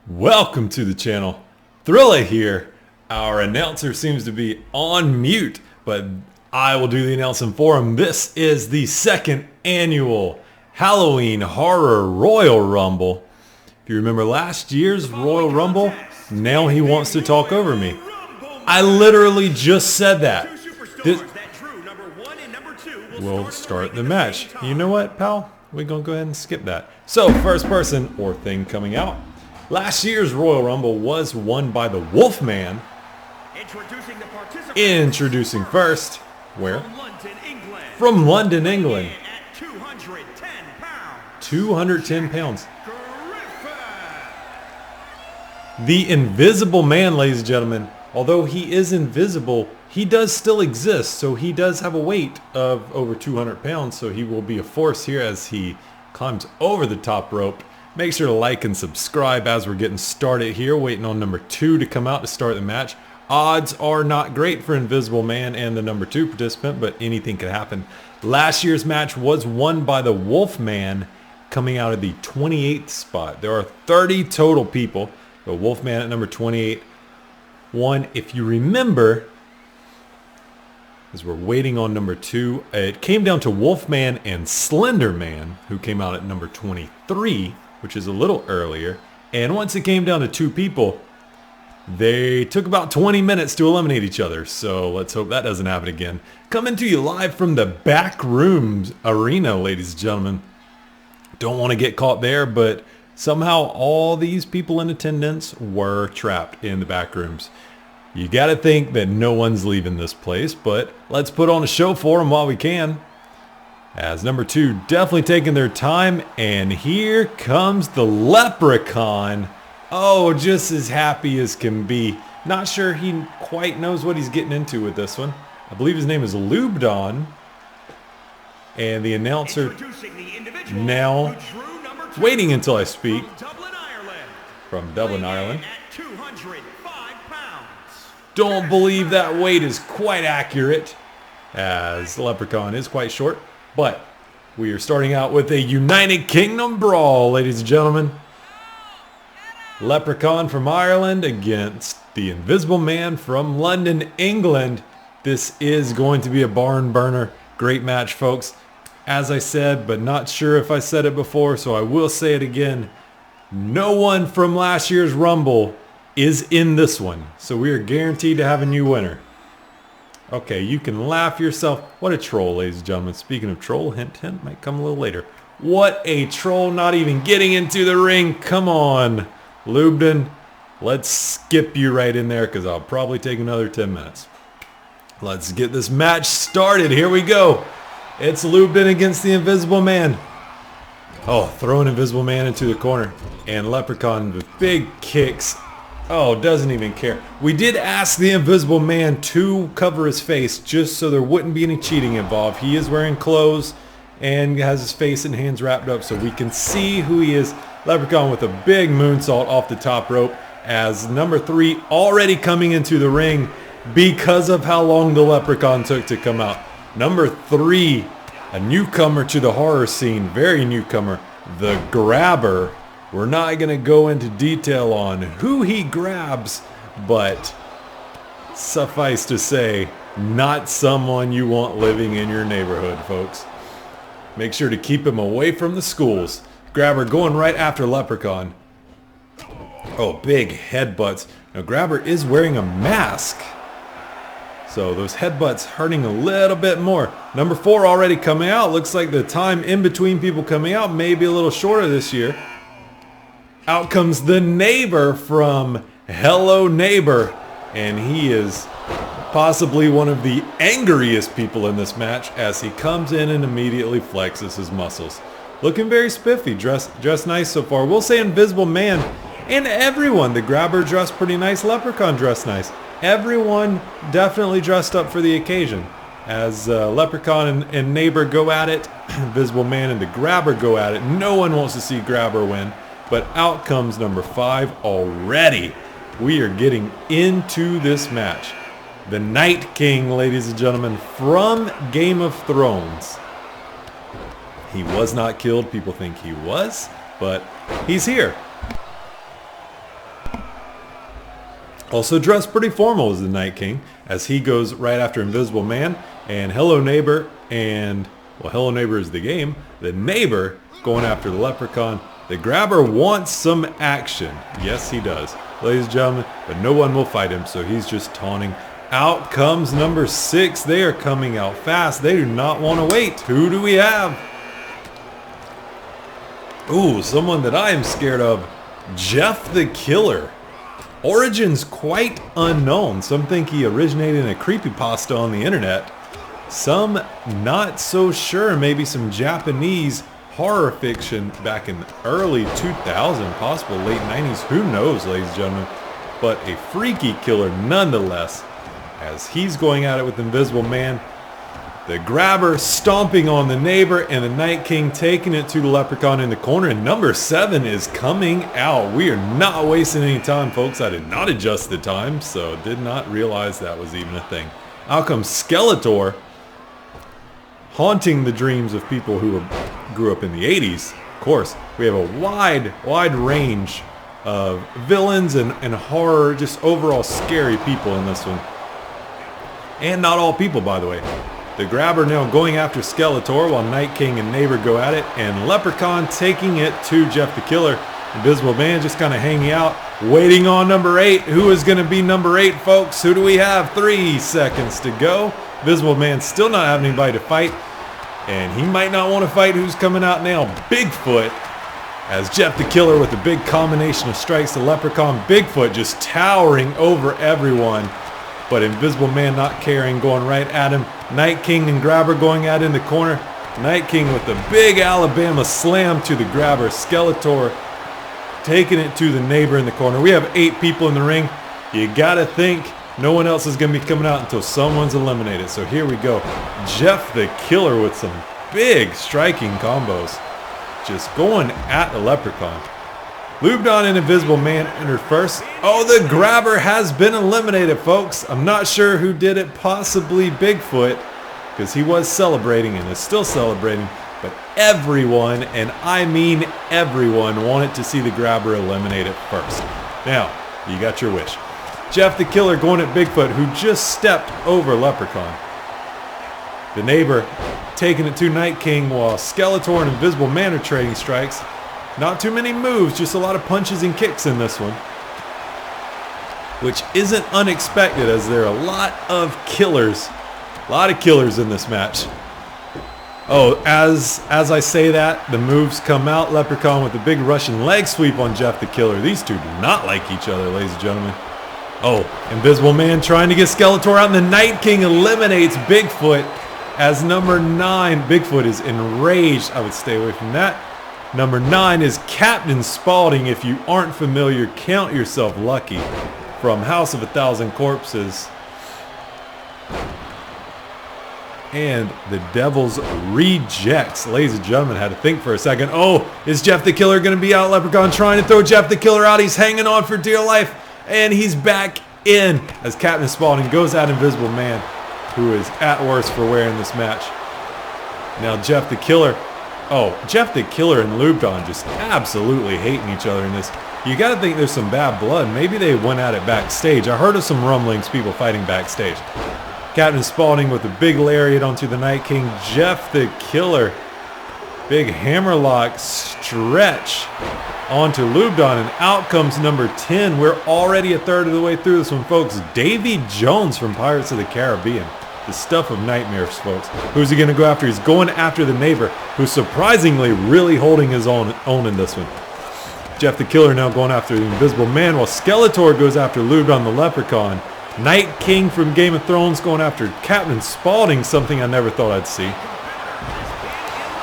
Welcome to the channel. Thrilla here. Our announcer seems to be on mute, but I will do the announcing for him. This is the second annual Halloween Horror Royal Rumble. If you remember last year's Royal Rumble, now he wants to talk over me. I literally just said that. We'll start the match. You know what, pal? We're going to go ahead and skip that. So, first person or thing coming out. Last year's Royal Rumble was won by the Wolfman. Introducing first, where? From London, England. 210 pounds. The Invisible Man, ladies and gentlemen. Although he is invisible, he does still exist. So he does have a weight of over 200 pounds. So he will be a force here as he climbs over the top rope. Make sure to like and subscribe as we're getting started here. Waiting on number 2 to come out to start the match. Odds are not great for Invisible Man and the number 2 participant, but anything could happen. Last year's match was won by the Wolfman, coming out of the 28th spot. There are 30 total people. The Wolfman at number 28 won. If you remember, as we're waiting on number 2, it came down to Wolfman and Slender Man, who came out at number 23. Which is a little earlier. And once it came down to 2 people, they took about 20 minutes to eliminate each other. So let's hope that doesn't happen again. Coming to you live from the back rooms arena, ladies and gentlemen. Don't want to get caught there, but somehow all these people in attendance were trapped in the back rooms. You got to think that no one's leaving this place, but let's put on a show for them while we can. As number 2 definitely taking their time, and here comes the Leprechaun. Oh, just as happy as can be. Not sure he quite knows what he's getting into with this one. I believe his name is Lubdon. And the announcer now waiting until I speak. From Dublin, Ireland. Don't believe that weight is quite accurate, as the Leprechaun is quite short. But we are starting out with a United Kingdom brawl, ladies and gentlemen. Leprechaun from Ireland against the Invisible Man from London, England. This is going to be a barn burner. Great match, folks. As I said, but not sure if I said it before, so I will say it again. No one from last year's Rumble is in this one. So we are guaranteed to have a new winner. Okay, you can laugh yourself. What a troll, ladies and gentlemen. Speaking of troll, hint, hint, might come a little later. What a troll, not even getting into the ring. Come on, Lubden. Let's skip you right in there because I'll probably take another 10 minutes. Let's get this match started. Here we go. It's Lubden against the Invisible Man. Oh, throwing Invisible Man into the corner. And Leprechaun with big kicks. Oh, doesn't even care. We did ask the Invisible Man to cover his face just so there wouldn't be any cheating involved. He is wearing clothes and has his face and hands wrapped up so we can see who he is. Leprechaun with a big moonsault off the top rope as number 3 already coming into the ring because of how long the Leprechaun took to come out. Number 3, a newcomer to the horror scene, very newcomer, the Grabber. We're not going to go into detail on who he grabs, but suffice to say, not someone you want living in your neighborhood, folks. Make sure to keep him away from the schools. Grabber going right after Leprechaun. Oh, big headbutts. Now, Grabber is wearing a mask, so those headbutts hurting a little bit more. Number 4 already coming out. Looks like the time in between people coming out may be a little shorter this year. Out comes the neighbor from Hello Neighbor, and he is possibly one of the angriest people in this match as he comes in and immediately flexes his muscles. Looking very spiffy, dressed nice so far. We'll say Invisible Man and everyone. The Grabber dressed pretty nice, Leprechaun dressed nice. Everyone definitely dressed up for the occasion. As Leprechaun and Neighbor go at it, Invisible Man and the Grabber go at it. No one wants to see Grabber win. But out comes number 5 already. We are getting into this match. The Night King, ladies and gentlemen, from Game of Thrones. He was not killed. People think he was, but he's here. Also dressed pretty formal as the Night King, as he goes right after Invisible Man and Hello Neighbor and, well, Hello Neighbor is the game. The Neighbor going after the Leprechaun. The Grabber wants some action. Yes, he does, ladies and gentlemen, but no one will fight him, so he's just taunting. Out comes number 6. They are coming out fast. They do not want to wait. Who do we have? Ooh, someone that I am scared of. Jeff the Killer. Origins quite unknown. Some think he originated in a creepypasta on the internet. Some not so sure. Maybe some Japanese horror fiction back in the early 2000s, possible late 90s. Who knows, ladies and gentlemen. But a freaky killer nonetheless, as he's going at it with Invisible Man. The Grabber stomping on the Neighbor, and the Night King taking it to the Leprechaun in the corner. And number 7 is coming out. We are not wasting any time, folks. I did not adjust the time, so did not realize that was even a thing. Out comes Skeletor, haunting the dreams of people who grew up in the 80s. Of course, we have a wide range of villains and horror, just overall scary people in this one. And not all people, by the way. The Grabber now going after Skeletor while Night King and Neighbor go at it, and Leprechaun taking it to Jeff the Killer. Invisible Man just kind of hanging out, waiting on number 8. Who is going to be number 8, folks? Who do we have? 3 seconds to go. Invisible Man still not having anybody to fight, and he might not want to fight. Who's coming out now? Bigfoot, as Jeff the Killer with a big combination of strikes to Leprechaun. Bigfoot just towering over everyone. But Invisible Man not caring, going right at him. Night King and Grabber going at it in the corner. Night King with a big Alabama slam to the Grabber. Skeletor taking it to the Neighbor in the corner. We have 8 people in the ring. You gotta think no one else is gonna be coming out until someone's eliminated. So here we go. Jeff the Killer with some big striking combos. Just going at the Leprechaun. Lubedon and Invisible Man entered first. Oh, the Grabber has been eliminated, folks. I'm not sure who did it. Possibly Bigfoot, because he was celebrating and is still celebrating. But everyone, and I mean everyone, wanted to see the Grabber eliminated first. Now, you got your wish. Jeff the Killer going at Bigfoot, who just stepped over Leprechaun. The Neighbor taking it to Night King while Skeletor and Invisible Man are trading strikes. Not too many moves, just a lot of punches and kicks in this one. Which isn't unexpected, as there are a lot of killers. A lot of killers in this match. Oh, as I say that, the moves come out. Leprechaun with a big Russian leg sweep on Jeff the Killer. These two do not like each other, ladies and gentlemen. Oh, Invisible Man trying to get Skeletor out, and the Night King eliminates Bigfoot as number 9. Bigfoot is enraged. I would stay away from that. Number 9 is Captain Spaulding. If you aren't familiar, count yourself lucky. From House of a Thousand Corpses. And the Devil's Rejects. Ladies and gentlemen, had to think for a second. Oh, is Jeff the Killer going to be out? Leprechaun trying to throw Jeff the Killer out. He's hanging on for dear life. And he's back in as Captain Spaulding goes at Invisible Man, who is at worst for wear in this match. Now Jeff the Killer. Oh, Jeff the Killer and Lubedon just absolutely hating each other in this. You got to think there's some bad blood. Maybe they went at it backstage. I heard of some rumblings, people fighting backstage. Captain Spaulding with a big lariat onto the Night King. Jeff the Killer. Big hammerlock stretch onto Lubedon, and out comes number 10. We're already a third of the way through this one, folks. Davy Jones from Pirates of the Caribbean. The stuff of nightmares, folks. Who's he going to go after? He's going after the Neighbor, who's surprisingly really holding his own in this one. Jeff the Killer now going after the Invisible Man, while Skeletor goes after Lubedon the Leprechaun. Night King from Game of Thrones going after Captain Spaulding, something I never thought I'd see.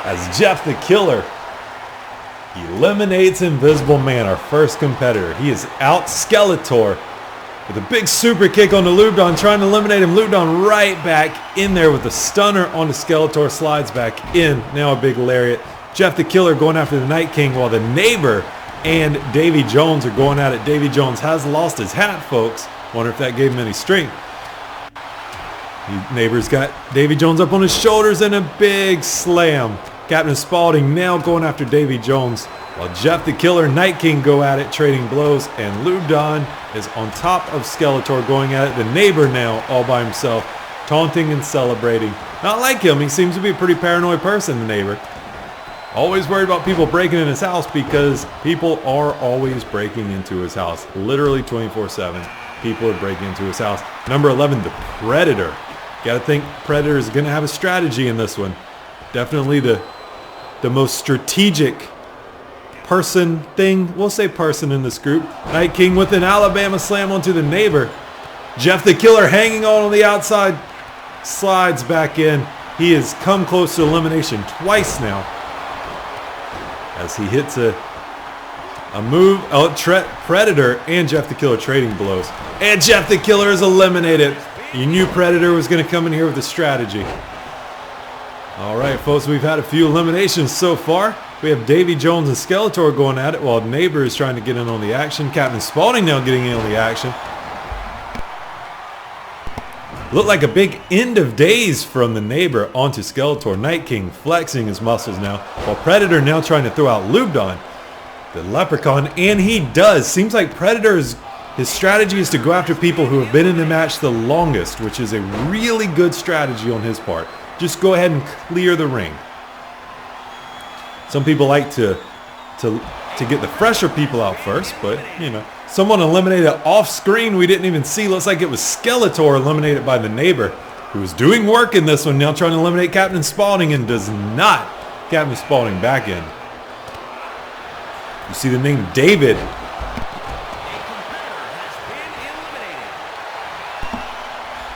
As Jeff the Killer eliminates Invisible Man, our first competitor. He is out. Skeletor with a big super kick onto Lubedon, trying to eliminate him. Lubedon right back in there with a stunner onto Skeletor, slides back in. Now a big lariat. Jeff the Killer going after the Night King, while the Neighbor and Davy Jones are going at it. Davy Jones has lost his hat, folks. Wonder if that gave him any strength. The Neighbor's got Davy Jones up on his shoulders and a big slam. Captain Spaulding now going after Davy Jones. While Jeff the Killer, Night King go at it, trading blows, and Lou Don is on top of Skeletor going at it. The neighbor now all by himself, taunting and celebrating. Not like him, he seems to be a pretty paranoid person, the neighbor. Always worried about people breaking in his house because people are always breaking into his house. Literally 24/7, people are breaking into his house. Number 11, the Predator. Gotta think Predator is gonna have a strategy in this one. Definitely the most strategic we'll say person in this group. Night King with an Alabama slam onto the neighbor. Jeff the Killer hanging on the outside, slides back in. He has come close to elimination twice now as he hits a move. Predator and Jeff the Killer trading blows, and Jeff the Killer is eliminated. You knew Predator was going to come in here with a strategy. All right, folks, we've had a few eliminations so far. We have Davy Jones and Skeletor going at it while Neighbor is trying to get in on the action. Captain Spaulding now getting in on the action. Looked like a big end of days from the Neighbor onto Skeletor. Night King flexing his muscles now, while Predator now trying to throw out Lubdon, the Leprechaun, and he does. Seems like Predator's his strategy is to go after people who have been in the match the longest, which is a really good strategy on his part. Just go ahead and clear the ring. Some people like to get the fresher people out first, but you know, someone eliminated off screen we didn't even see. Looks like it was Skeletor eliminated by the Neighbor, who was doing work in this one, now trying to eliminate Captain Spaulding and does not. Captain Spaulding back in. You see the name David.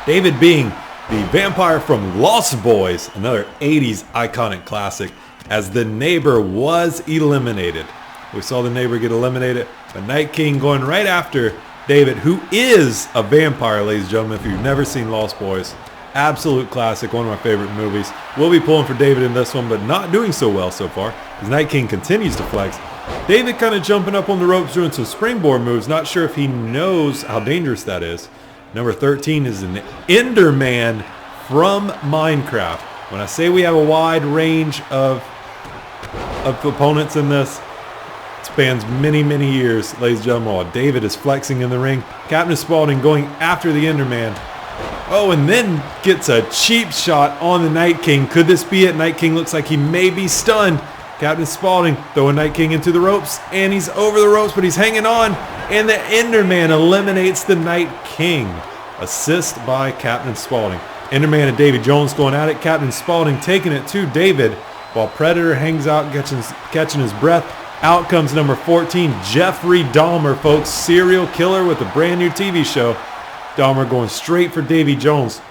David being the vampire from Lost Boys, another 80s iconic classic, as the Neighbor was eliminated. We saw the Neighbor get eliminated, but Night King going right after David, who is a vampire, ladies and gentlemen. If you've never seen Lost Boys, absolute classic, one of my favorite movies. We'll be pulling for David in this one, but not doing so well so far, as Night King continues to flex. David kind of jumping up on the ropes, doing some springboard moves. Not sure if he knows how dangerous that is. Number 13 is an Enderman from Minecraft. When I say we have a wide range of opponents in this, it spans many, many years, ladies and gentlemen, while David is flexing in the ring. Captain Spaulding going after the Enderman. Oh, and then gets a cheap shot on the Night King. Could this be it? Night King looks like he may be stunned. Captain Spaulding throwing Night King into the ropes, and he's over the ropes, but he's hanging on, and the Enderman eliminates the Night King. Assist by Captain Spaulding. Enderman and Davy Jones going at it. Captain Spaulding taking it to David, while Predator hangs out, catching his breath. Out comes number 14, Jeffrey Dahmer, folks. Serial killer with a brand new TV show. Dahmer going straight for Davy Jones.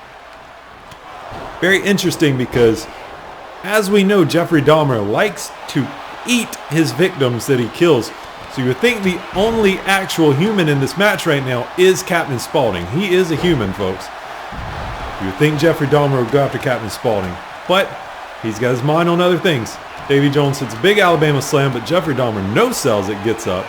Very interesting because, as we know, Jeffrey Dahmer likes to eat his victims that he kills. So you would think the only actual human in this match right now is Captain Spaulding. He is a human, folks. You would think Jeffrey Dahmer would go after Captain Spaulding, but he's got his mind on other things. Davy Jones hits a big Alabama slam, but Jeffrey Dahmer no-sells it, gets up.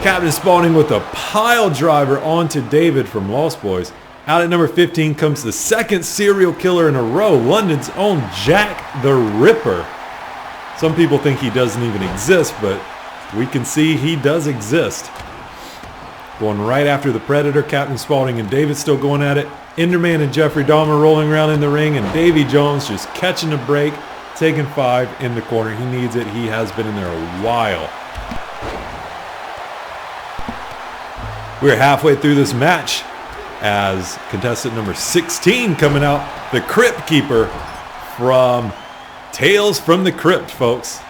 Captain Spaulding with a pile driver onto David from Lost Boys. Out at number 15 comes the second serial killer in a row, London's own Jack the Ripper. Some people think he doesn't even exist, but we can see he does exist. Going right after the Predator, Captain Spaulding and David still going at it. Enderman and Jeffrey Dahmer rolling around in the ring, and Davy Jones just catching a break, taking 5 in the corner. He needs it. He has been in there a while. We're halfway through this match as contestant number 16 coming out, the Crypt Keeper from Tales from the Crypt, folks.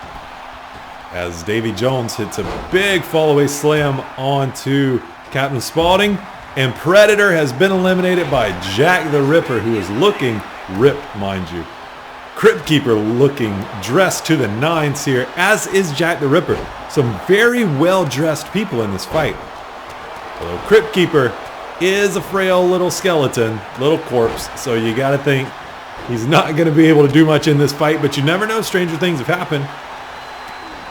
As Davy Jones hits a big fall-away slam onto Captain Spaulding, and Predator has been eliminated by Jack the Ripper, who is looking ripped, mind you. Crypt Keeper looking dressed to the nines here, as is Jack the Ripper. Some very well-dressed people in this fight. Although Crypt Keeper is a frail little skeleton, little corpse, so you gotta think he's not gonna be able to do much in this fight, but you never know, stranger things have happened.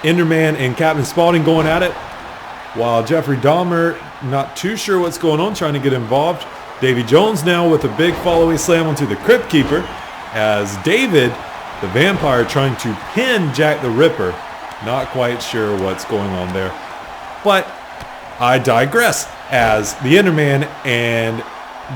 Enderman and Captain Spaulding going at it, while Jeffrey Dahmer, not too sure what's going on, trying to get involved. Davy Jones now with a big fall-away slam onto the Crypt Keeper, as David, the vampire, trying to pin Jack the Ripper. Not quite sure what's going on there. But I digress, as the Enderman and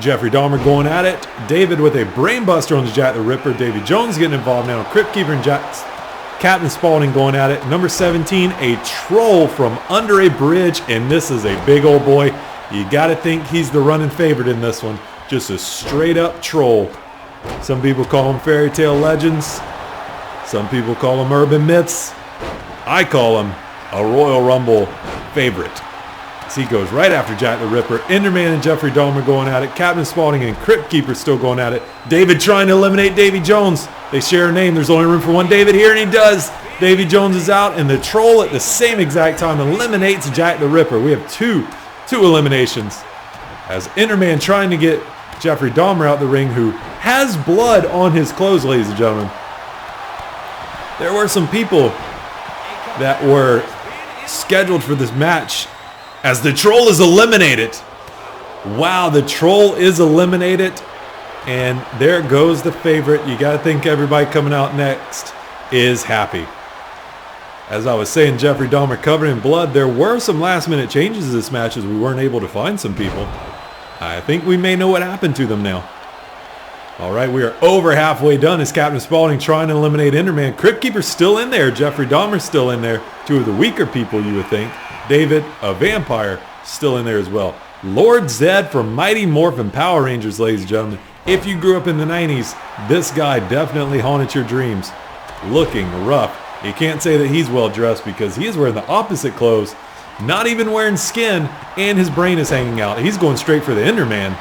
Jeffrey Dahmer going at it. David with a brainbuster on the Jack the Ripper. Davy Jones getting involved now. Crypt Keeper and Captain Spaulding going at it. Number 17, a troll from under a bridge, and this is a big old boy. You got to think he's the running favorite in this one. Just a straight up troll. Some people call them fairy tale legends. Some people call them urban myths. I call him a Royal Rumble favorite. He goes right after Jack the Ripper. Enderman and Jeffrey Dahmer going at it. Captain Spaulding and Crypt Keeper still going at it. David trying to eliminate Davy Jones. They share a name. There's only room for one David here, and he does. Davy Jones is out, and the troll at the same exact time eliminates Jack the Ripper. We have two eliminations. As Enderman trying to get Jeffrey Dahmer out the ring, who has blood on his clothes, ladies and gentlemen. There were some people that were scheduled for this match, as the troll is eliminated. Wow, the troll is eliminated. And there goes the favorite. You got to think everybody coming out next is happy. As I was saying, Jeffrey Dahmer covered in blood. There were some last minute changes in this match as we weren't able to find some people. I think we may know what happened to them now. All right, we are over halfway done as Captain Spaulding trying to eliminate Enderman. Crypt Keeper's still in there. Jeffrey Dahmer's still in there. Two of the weaker people, you would think. David, a vampire, still in there as well. Lord Zed from Mighty Morphin Power Rangers, ladies and gentlemen. If you grew up in the 90s, this guy definitely haunted your dreams. Looking rough. You can't say that he's well dressed because he is wearing the opposite clothes. Not even wearing skin, and his brain is hanging out. He's going straight for the Enderman.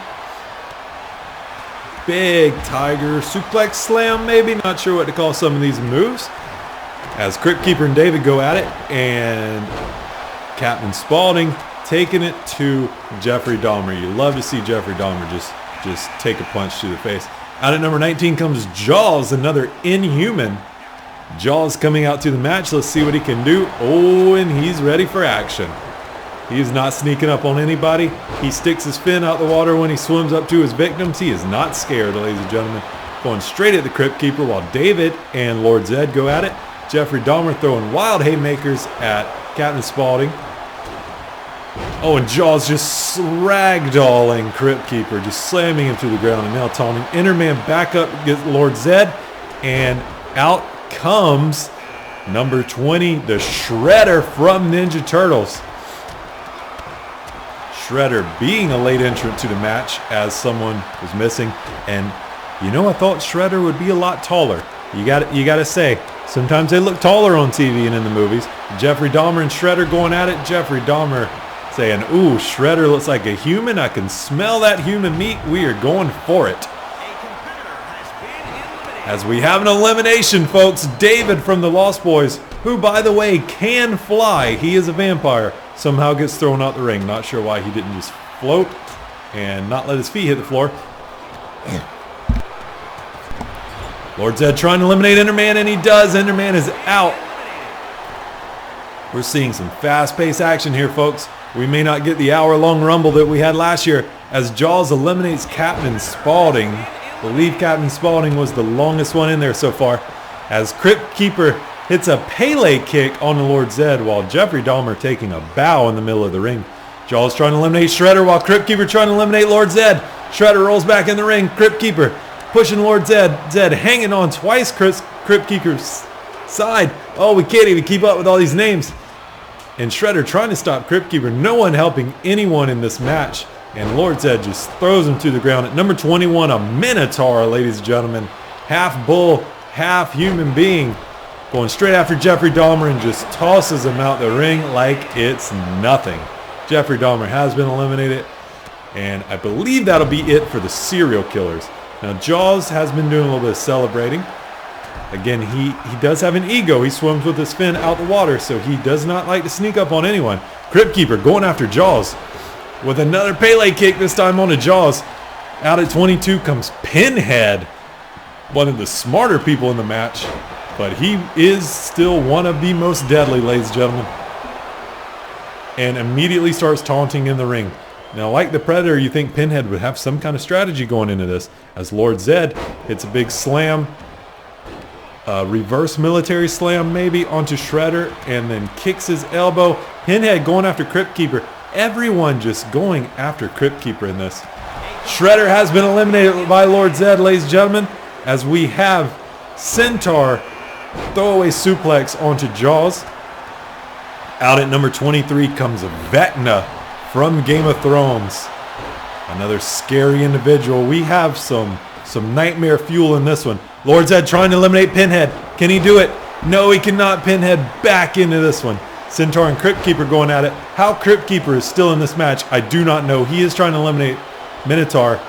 Big tiger suplex slam, maybe. Not sure what to call some of these moves. As Crypt Keeper and David go at it, and Captain Spaulding taking it to Jeffrey Dahmer. You love to see Jeffrey Dahmer just take a punch to the face. Out at number 19 comes Jaws, another Inhuman. Jaws coming out to the match. Let's see what he can do. Oh, and he's ready for action. He's not sneaking up on anybody. He sticks his fin out the water when he swims up to his victims. He is not scared, ladies and gentlemen. Going straight at the Crypt Keeper while David and Lord Zed go at it. Jeffrey Dahmer throwing wild haymakers at Captain Spaulding. Oh, and Jaws just ragdolling Crypt Keeper, just slamming him to the ground and now taunting. Enderman back up against Lord Zed, and out comes number 20, the Shredder from Ninja Turtles. Shredder being a late entrant to the match as someone was missing, and you know, I thought Shredder would be a lot taller. You got to say, sometimes they look taller on TV and in the movies. Jeffrey Dahmer and Shredder going at it. Jeffrey Dahmer saying, ooh, Shredder looks like a human. I can smell that human meat. We are going for it. As we have an elimination, folks. David from the Lost Boys, who, by the way, can fly. He is a vampire. Somehow gets thrown out the ring. Not sure why he didn't just float and not let his feet hit the floor. Lord Zed trying to eliminate Enderman, and he does. Enderman is out. We're seeing some fast-paced action here, folks. We may not get the hour-long rumble that we had last year as Jaws eliminates Captain Spaulding. I believe Captain Spaulding was the longest one in there so far. As Crypt Keeper hits a Pele kick on the Lord Zed while Jeffrey Dahmer taking a bow in the middle of the ring. Jaws trying to eliminate Shredder while Crypt Keeper trying to eliminate Lord Zed. Shredder rolls back in the ring. Crypt Keeper pushing Lord Zed. Zed hanging on twice Crypt Keeper's side. Oh, we can't even keep up with all these names. And Shredder trying to stop Crypt Keeper. No one helping anyone in this match. And Lord Zed just throws him to the ground. At number 21, a Minotaur, ladies and gentlemen. Half bull, half human being. Going straight after Jeffrey Dahmer and just tosses him out the ring like it's nothing. Jeffrey Dahmer has been eliminated. And I believe that'll be it for the serial killers. Now, Jaws has been doing a little bit of celebrating. Again, he does have an ego. He swims with his fin out the water, so he does not like to sneak up on anyone. Crypt Keeper going after Jaws with another Pele kick, this time on to Jaws. Out at 22 comes Pinhead, one of the smarter people in the match, but he is still one of the most deadly, ladies and gentlemen, and immediately starts taunting in the ring. Now, like the Predator, you think Pinhead would have some kind of strategy going into this, as Lord Zed hits a big slam reverse military slam maybe onto Shredder and then kicks his elbow. Pinhead going after Crypt Keeper. Everyone just going after Crypt Keeper in this. Shredder has been eliminated by Lord Zed, ladies and gentlemen, as we have Centaur throwaway suplex onto Jaws. Out at number 23 comes Vecna from Game of Thrones. Another scary individual. We have some nightmare fuel in this one. Lord Zed trying to eliminate Pinhead. Can he do it? No, he cannot. Pinhead back into this one. Centaur and Crypt Keeper going at it. How Crypt Keeper is still in this match, I do not know. He is trying to eliminate Minotaur,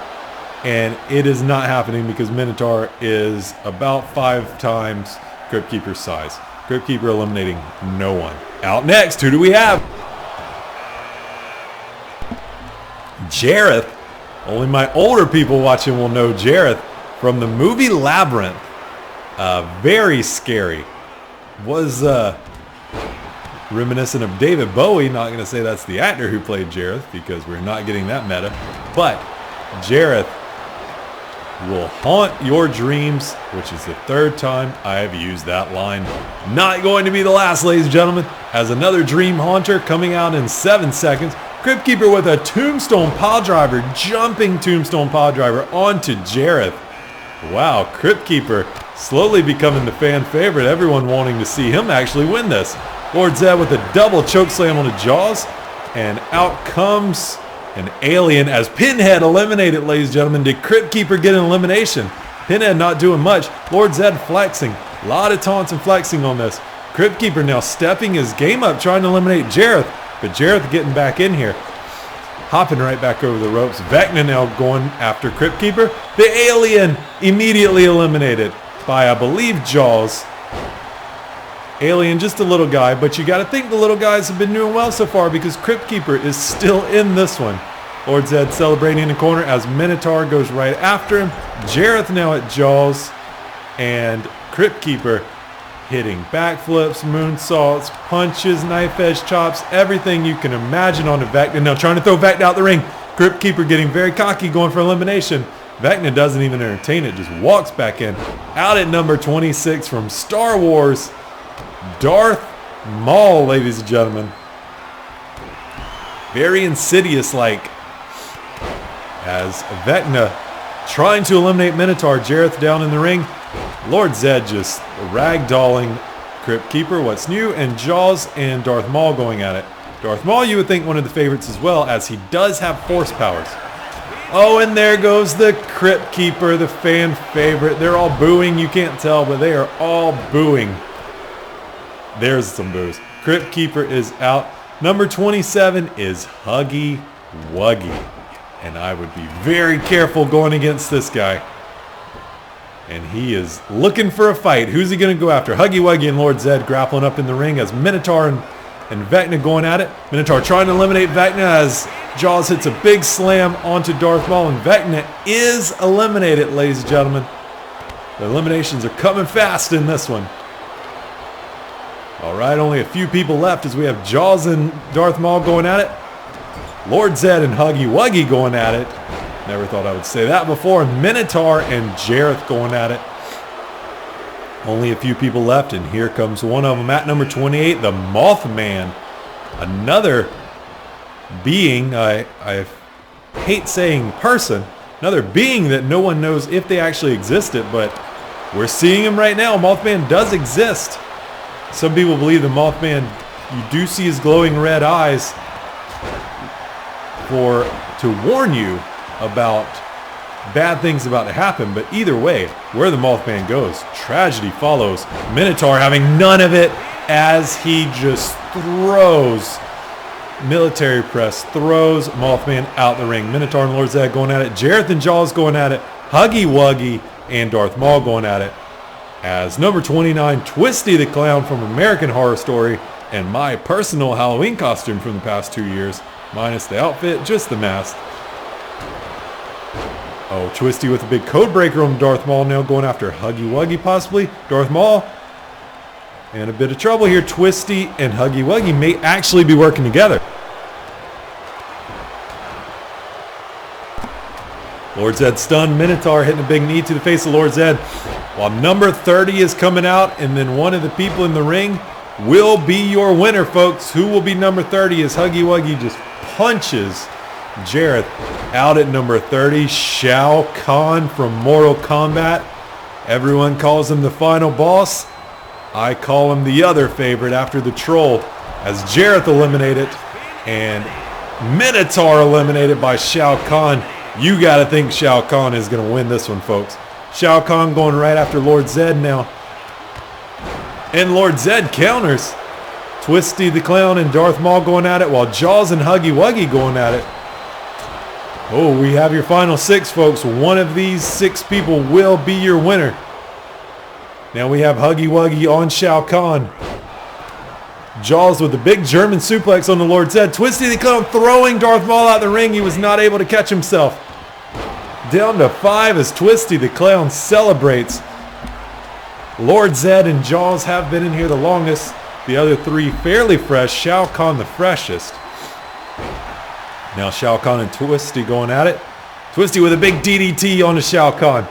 and it is not happening because Minotaur is about 5 times Crypt Keeper's size. Crypt Keeper eliminating no one. Out next, who do we have? Jareth. Only my older people watching will know Jareth from the movie Labyrinth. Very scary. Was reminiscent of David Bowie. Not going to say that's the actor who played Jareth because we're not getting that meta. But Jareth will haunt your dreams, which is the 3rd time I have used that line. Not going to be the last, ladies and gentlemen, as another Dream Haunter coming out in 7 seconds. Crypt Keeper with a Tombstone Piledriver, jumping Tombstone Piledriver onto Jareth. Wow, Crypt Keeper slowly becoming the fan favorite. Everyone wanting to see him actually win this. Lord Zed with a double choke slam on the Jaws. And out comes an alien as Pinhead eliminated, ladies and gentlemen. Did Crypt Keeper get an elimination? Pinhead not doing much. Lord Zed flexing. A lot of taunts and flexing on this. Crypt Keeper now stepping his game up, trying to eliminate Jareth. But Jareth getting back in here. Hopping right back over the ropes. Vecna now going after Crypt Keeper. The alien immediately eliminated by, I believe, Jaws. Alien, just a little guy, but you got to think the little guys have been doing well so far because Crypt Keeper is still in this one. Lord Zed celebrating in the corner as Minotaur goes right after him. Jareth now at Jaws, and Crypt Keeper hitting backflips, moonsaults, punches, knife edge chops, everything you can imagine on the Vecna. Now trying to throw Vecna out the ring. Crypt Keeper getting very cocky, going for elimination. Vecna doesn't even entertain it, just walks back in. Out at number 26 from Star Wars, Darth Maul, ladies and gentlemen. Very Insidious-like as Vecna trying to eliminate Minotaur. Jareth down in the ring. Lord Zed just ragdolling Crypt Keeper. What's new? And Jaws and Darth Maul going at it. Darth Maul, you would think one of the favorites as well, as he does have force powers. Oh, and there goes the Crypt Keeper, the fan favorite. They're all booing. You can't tell, but they are all booing. There's some boos. Crypt Keeper is out. Number 27 is Huggy Wuggy. And I would be very careful going against this guy. And he is looking for a fight. Who's he going to go after? Huggy Wuggy and Lord Zed grappling up in the ring as Minotaur and Vecna going at it. Minotaur trying to eliminate Vecna as Jaws hits a big slam onto Darth Maul. And Vecna is eliminated, ladies and gentlemen. The eliminations are coming fast in this one. All right, only a few people left as we have Jaws and Darth Maul going at it. Lord Zed and Huggy Wuggy going at it. Never thought I would say that before. Minotaur and Jareth going at it. Only a few people left, and here comes one of them at number 28, the Mothman. Another being, I hate saying person, another being that no one knows if they actually existed, but we're seeing him right now. Mothman does exist. Some people believe the Mothman, you do see his glowing red eyes to warn you about bad things about to happen, but either way, where the Mothman goes, tragedy follows. Minotaur having none of it as he just throws military press, throws Mothman out the ring. Minotaur and Lord Zed going at it. Jareth and Jaws going at it. Huggy Wuggy and Darth Maul going at it. As number 29, Twisty the Clown from American Horror Story, and my personal Halloween costume from the past 2 years, minus the outfit, just the mask. Oh, Twisty with a big code breaker on Darth Maul, now going after Huggy Wuggy possibly. Darth Maul in a bit of trouble here. Twisty and Huggy Wuggy may actually be working together. Lord Zed stunned. Minotaur hitting a big knee to the face of Lord Zed. while number 30 is coming out, and then one of the people in the ring will be your winner, folks. Who will be number 30 as Huggy Wuggy just punches Jareth out at number 30. Shao Kahn from Mortal Kombat. Everyone calls him the final boss. I call him the other favorite after the Troll, as Jareth eliminated and Minotaur eliminated by Shao Kahn. You got to think Shao Kahn is going to win this one, folks. Shao Kahn going right after Lord Zed now. And Lord Zed counters. Twisty the Clown and Darth Maul going at it, while Jaws and Huggy Wuggy going at it. Oh, we have your final 6, folks. One of these 6 people will be your winner. Now we have Huggy Wuggy on Shao Kahn. Jaws with the big German suplex on the Lord Zed. Twisty the Clown throwing Darth Maul out the ring. He was not able to catch himself. Down to 5 as Twisty the Clown celebrates. Lord Zed and Jaws have been in here the longest. The other 3 fairly fresh. Shao Kahn the freshest. Now Shao Kahn and Twisty going at it. Twisty with a big DDT on the Shao Kahn.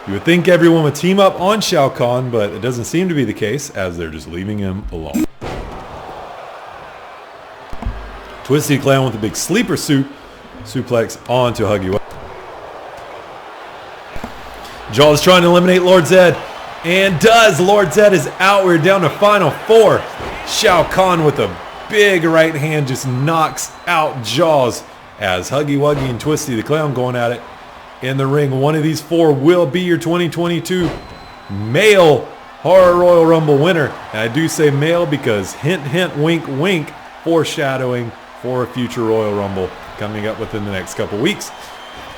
You would think everyone would team up on Shao Kahn, but it doesn't seem to be the case, as they're just leaving him alone. Twisty Clown with a big sleeper suplex onto Huggy Wuggy. Jaws trying to eliminate Lord Zed, and does. Lord Zed is out. We're down to final 4. Shao Kahn with a big right hand just knocks out Jaws, as Huggy Wuggy and Twisty the Clown going at it in the ring. One of these 4 will be your 2022 male Horror Royal Rumble winner. And I do say male because hint, hint, wink, wink, foreshadowing for a future Royal Rumble coming up within the next couple weeks.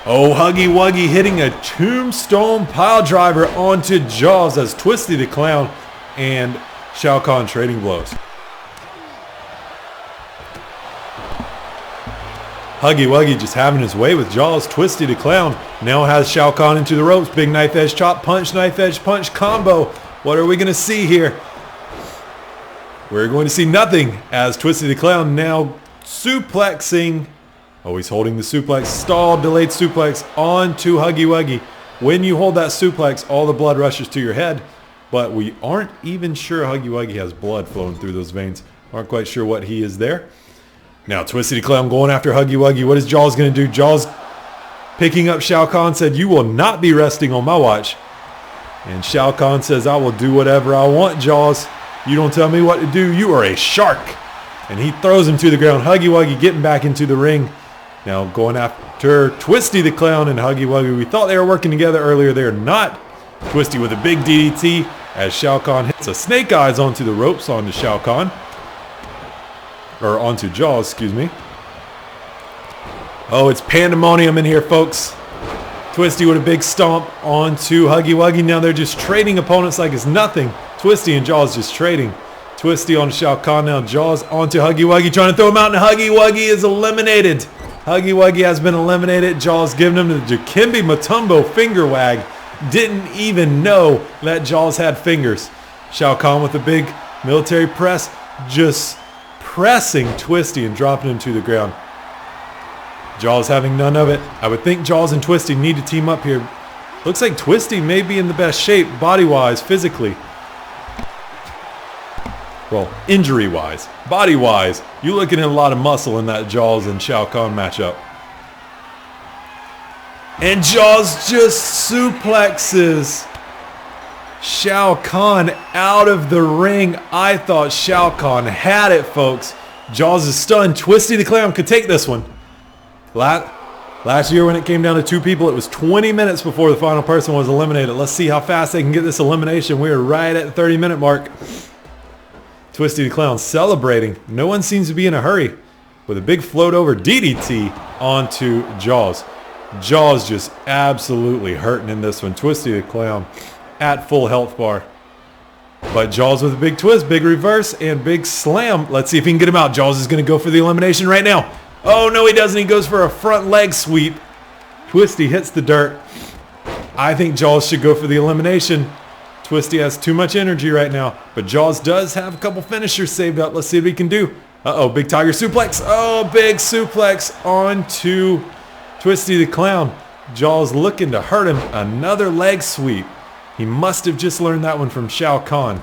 Oh, Huggy Wuggy hitting a tombstone pile driver onto Jaws as Twisty the Clown and Shao Kahn trading blows. Huggy Wuggy just having his way with Jaws. Twisty the Clown now has Shao Kahn into the ropes. Big knife edge chop, punch, knife edge punch combo. What are we going to see here? We're going to see nothing as Twisty the Clown now suplexing. Oh, he's holding the suplex. Stall, delayed suplex onto Huggy Wuggy. When you hold that suplex, all the blood rushes to your head. But we aren't even sure Huggy Wuggy has blood flowing through those veins. Aren't quite sure what he is there. Now Twisty the Clown going after Huggy Wuggy. What is Jaws going to do? Jaws picking up Shao Kahn said, "You will not be resting on my watch." And Shao Kahn says, "I will do whatever I want, Jaws. You don't tell me what to do. You are a shark." And he throws him to the ground. Huggy Wuggy getting back into the ring. Now going after Twisty the Clown and Huggy Wuggy. We thought they were working together earlier. They are not. Twisty with a big DDT as Shao Kahn hits a snake eyes onto the ropes onto Shao Kahn. Or onto Jaws, excuse me. Oh, it's pandemonium in here, folks. Twisty with a big stomp onto Huggy Wuggy. Now they're just trading opponents like it's nothing. Twisty and Jaws just trading. Twisty on Shao Kahn now. Jaws onto Huggy Wuggy, trying to throw him out, and Huggy Wuggy is eliminated. Huggy Wuggy has been eliminated. Jaws giving him the Dikembe Mutombo finger wag. Didn't even know that Jaws had fingers. Shao Kahn with a big military press, just pressing Twisty and dropping him to the ground. Jaws having none of it. I would think Jaws and Twisty need to team up here. Looks like Twisty may be in the best shape body-wise, physically. Well, injury-wise. Body-wise, you're looking at a lot of muscle in that Jaws and Shao Kahn matchup. And Jaws just suplexes Shao Kahn out of the ring. I thought Shao Kahn had it, folks. Jaws is stunned. Twisty the Clown could take this one. Last year when it came down to 2 people, it was 20 minutes before the final person was eliminated. Let's see how fast they can get this elimination. We are right at the 30-minute mark. Twisty the Clown celebrating. No one seems to be in a hurry with a big float over DDT onto Jaws. Jaws just absolutely hurting in this one. Twisty the Clown at full health bar. But Jaws with a big twist, big reverse, and big slam. Let's see if he can get him out. Jaws is going to go for the elimination right now. Oh, no, he doesn't. He goes for a front leg sweep. Twisty hits the dirt. I think Jaws should go for the elimination. Twisty has too much energy right now. But Jaws does have a couple finishers saved up. Let's see what he can do. Uh-oh, big tiger suplex. Oh, big suplex onto Twisty the Clown. Jaws looking to hurt him. Another leg sweep. He must have just learned that one from Shao Kahn.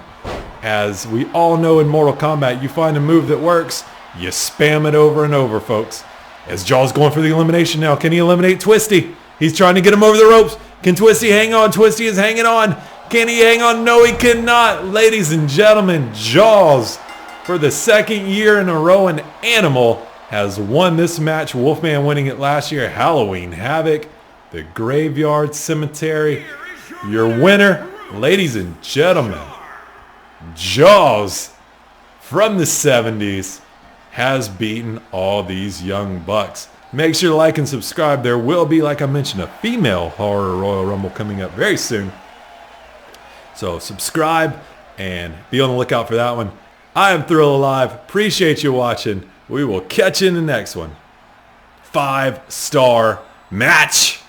As we all know in Mortal Kombat, you find a move that works, you spam it over and over, folks. As Jaws going for the elimination now. Can he eliminate Twisty? He's trying to get him over the ropes. Can Twisty hang on? Twisty is hanging on. Can he hang on? No, he cannot. Ladies and gentlemen, Jaws, for the second year in a row, an animal, has won this match. Wolfman winning it last year. Halloween Havoc, the Graveyard Cemetery. Your winner, ladies and gentlemen, Jaws from the 70s has beaten all these young bucks. Make sure to like and subscribe. There will be, like I mentioned, a female horror Royal Rumble coming up very soon. So subscribe and be on the lookout for that one. I am ThrillaLive. Appreciate you watching. We will catch you in the next one. 5-star match.